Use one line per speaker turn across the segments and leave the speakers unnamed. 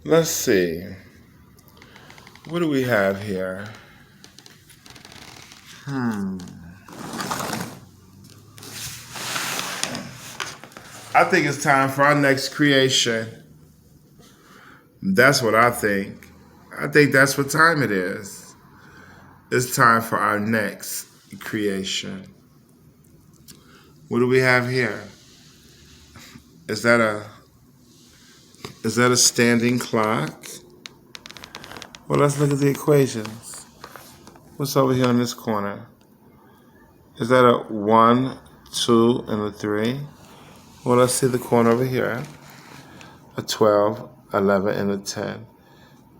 Let's see. What do we have here? I think it's time for our next creation. That's what I think. I think that's what time it is. It's time for our next creation. What do we have here? Is that a standing clock? Well, let's look at the equations. What's over here in this corner? Is that a 1, 2, and a 3? Well, let's see the corner over here. A 12, 11, and a 10.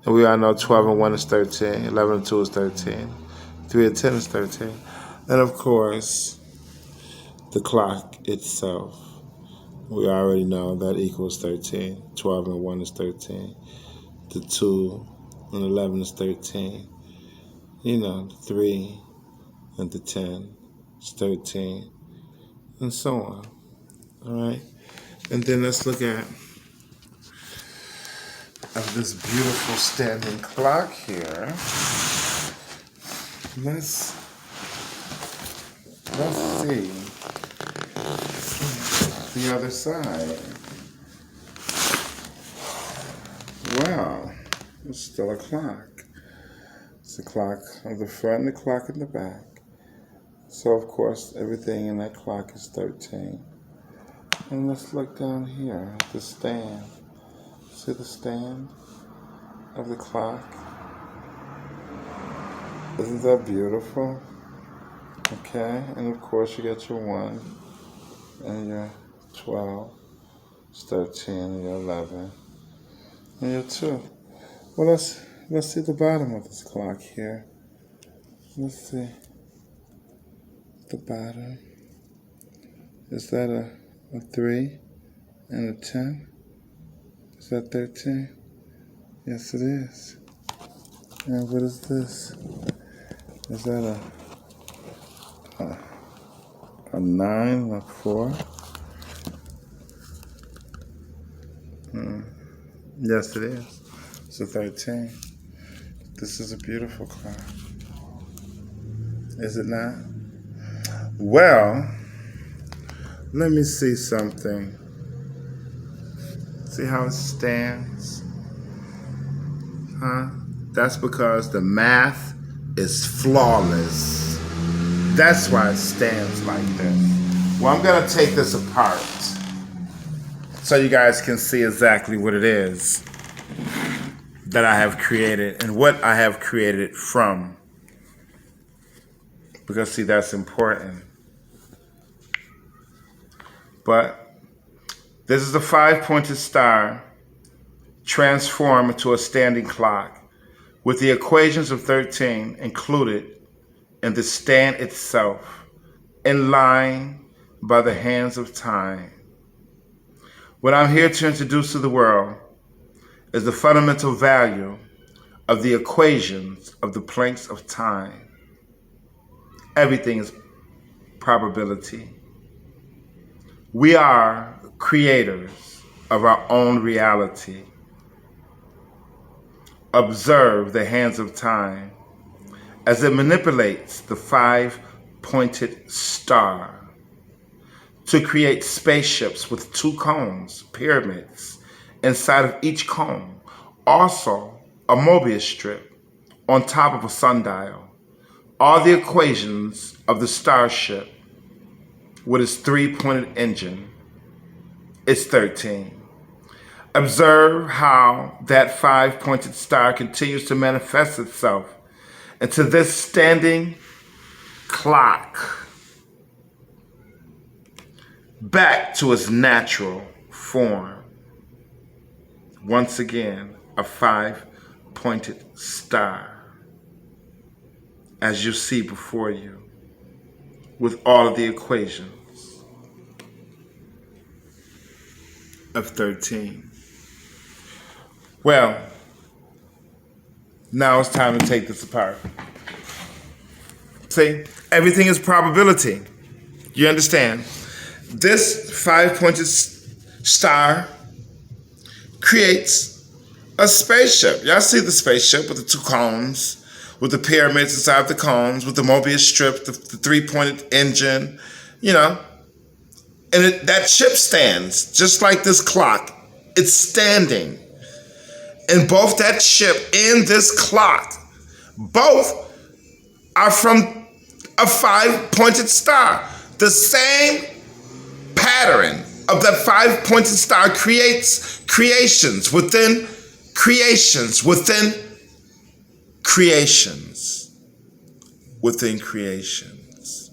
And we all know 12 and 1 is 13. 11 and 2 is 13. 3 and 10 is 13. And of course, the clock itself. We already know that equals 13. 12 and 1 is 13. The 2 and 11 is 13. You know, the 3 and the 10 is 13. And so on. All right? And then let's look at this beautiful standing clock here. Let's see the other side. Wow, it's still a clock. It's the clock of the front and the clock in the back. So of course everything in that clock is 13. And let's look down here at the stand. See the stand of the clock? Isn't that beautiful? Okay, and of course you get your 1 and your 12, it's 13, and your 11, and your 2. Well, let's see the bottom of this clock here. Let's see the bottom. Is that a 3 and a 10? Is that 13? Yes, it is. And what is this? Is that a 9, a 4? Yes, it is. It's a 13. This is a beautiful clock. Is it not? Well, let me see something. See how it stands? Huh? That's because the math is flawless. That's why it stands like this. Well, I'm going to take this apart so you guys can see exactly what it is that I have created and what I have created it from. Because, see, that's important. But this is the 5-pointed star transformed into a standing clock with the equations of 13 included in the stand itself, in line by the hands of time. What I'm here to introduce to the world is the fundamental value of the equations of the planks of time. Everything is probability. We are creators of our own reality. Observe the hands of time as it manipulates the 5-pointed star to create spaceships with 2 cones, pyramids, inside of each cone. Also, a Mobius strip on top of a sundial. All the equations of the starship with its 3-pointed engine. It's 13. Observe how that 5-pointed star continues to manifest itself into this standing clock back to its natural form. Once again, a 5-pointed star, as you see before you, with all of the equations of 13. Well, now it's time to take this apart. See, everything is probability. You understand? This 5-pointed star creates a spaceship. Y'all see the spaceship with the two cones, with the pyramids inside the cones, with the Mobius strip, the three-pointed engine, you know. And that ship stands just like this clock. It's standing. And both that ship and this clock, both are from a five-pointed star. The same pattern of that five-pointed star creates creations within creations within creations within creations.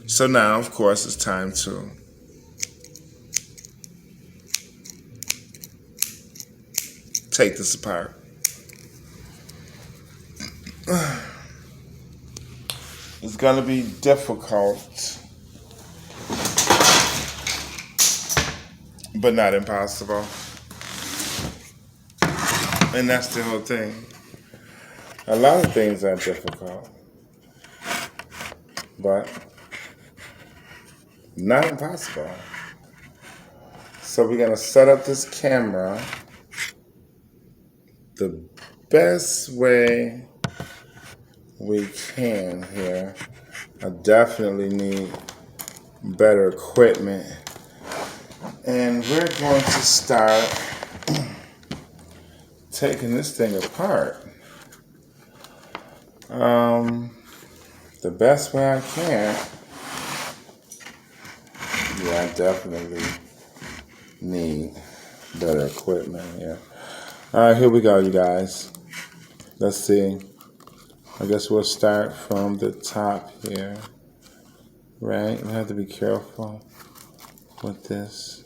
So now, of course, it's time to take this apart. It's going to be difficult, but not impossible. And that's the whole thing. A lot of things are difficult, but not impossible. So we're going to set up this camera the best way we can here. I definitely need better equipment. And we're going to start taking this thing apart the best way I can. Yeah, I definitely need better equipment here. All right, here we go, you guys. Let's see. I guess we'll start from the top here, right? We have to be careful with this.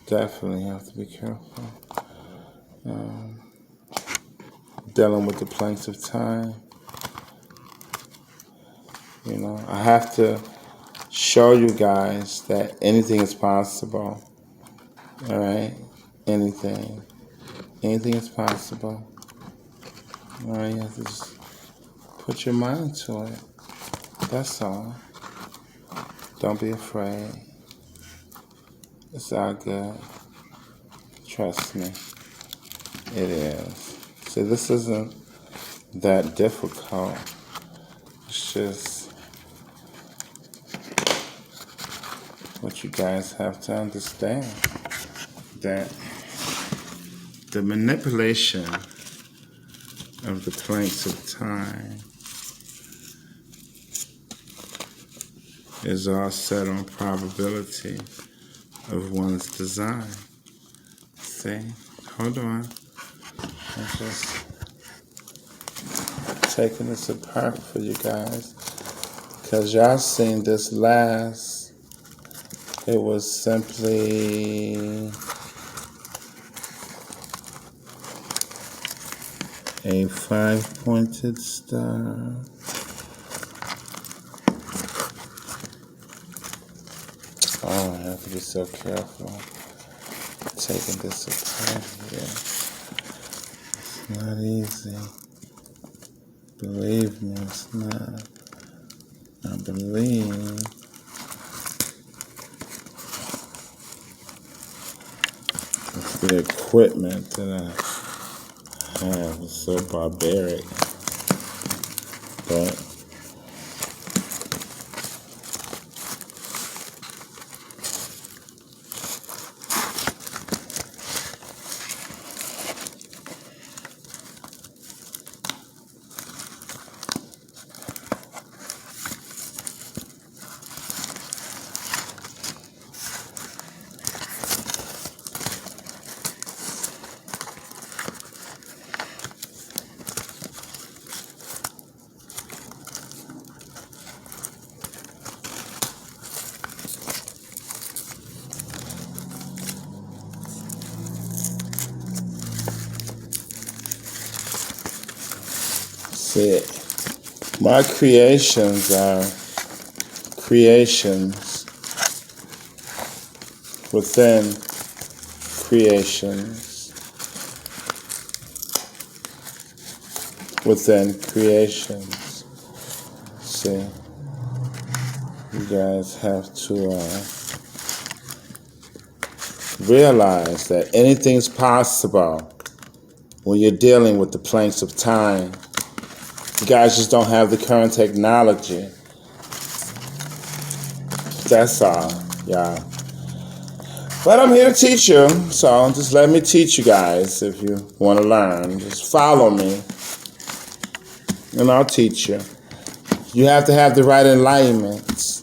Definitely have to be careful. Dealing with the planks of time. You know, I have to show you guys that anything is possible. All right? Anything. Anything is possible. All right, you have to just put your mind to it. That's all. Don't be afraid. It's all good. Trust me. It is. See, this isn't that difficult. It's just what you guys have to understand, that the manipulation of the planks of time is all set on probability of one's design. See? Hold on. I'm just taking this apart for you guys, because y'all seen this last. It was simply a five-pointed star. Oh, I have to be so careful taking this apart here. It's not easy. Believe me, it's not. I believe it's the equipment that I have is so barbaric. But see, my creations are creations within creations within creations. See, you guys have to realize that anything's possible when you're dealing with the planks of time. You guys just don't have the current technology. That's all, y'all. But I'm here to teach you, so just let me teach you guys if you want to learn. Just follow me, and I'll teach you. You have to have the right enlightenment.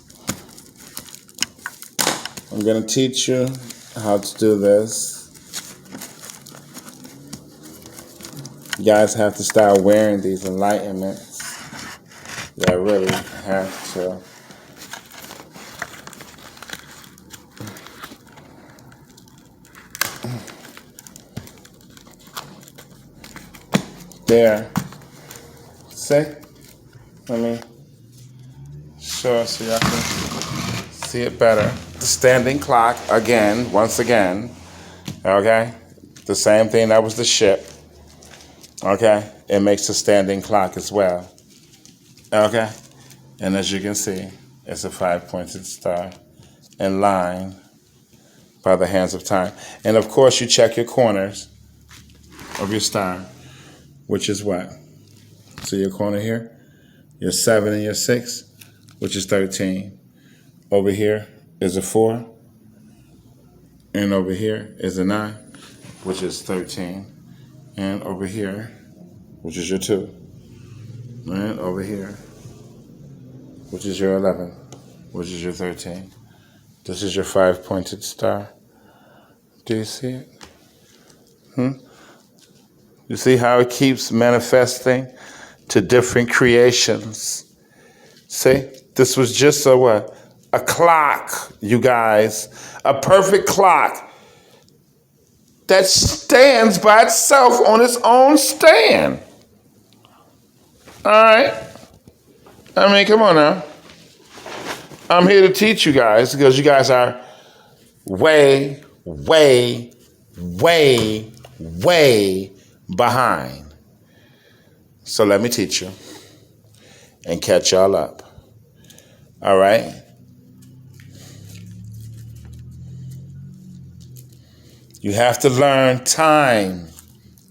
I'm going to teach you how to do this. You guys have to start wearing these enlightenments. You really have to. There. See? Let me show it so y'all can see it better. The standing clock, again, once again. Okay? The same thing that was the ship. Okay? It makes a standing clock as well. Okay? And as you can see, it's a 5-pointed star in line by the hands of time. And of course, you check your corners of your star, which is what? See your corner here? Your 7 and your 6, which is 13. Over here is a 4. And over here is a 9, which is 13. And over here, which is your 2. And over here, which is your 11, which is your 13. This is your 5-pointed star. Do you see it? You see how it keeps manifesting to different creations? See? This was just a what? A clock, you guys. A perfect clock that stands by itself on its own stand. All right? I mean, come on now. I'm here to teach you guys because you guys are way, way, way, way behind. So let me teach you and catch y'all up. All right? You have to learn time,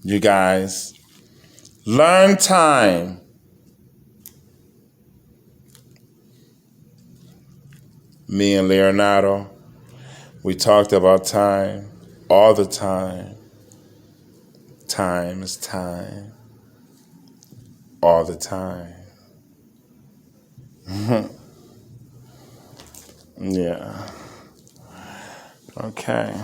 you guys. Learn time. Me and Leonardo, we talked about time all the time. Time is time. All the time. Yeah. Okay.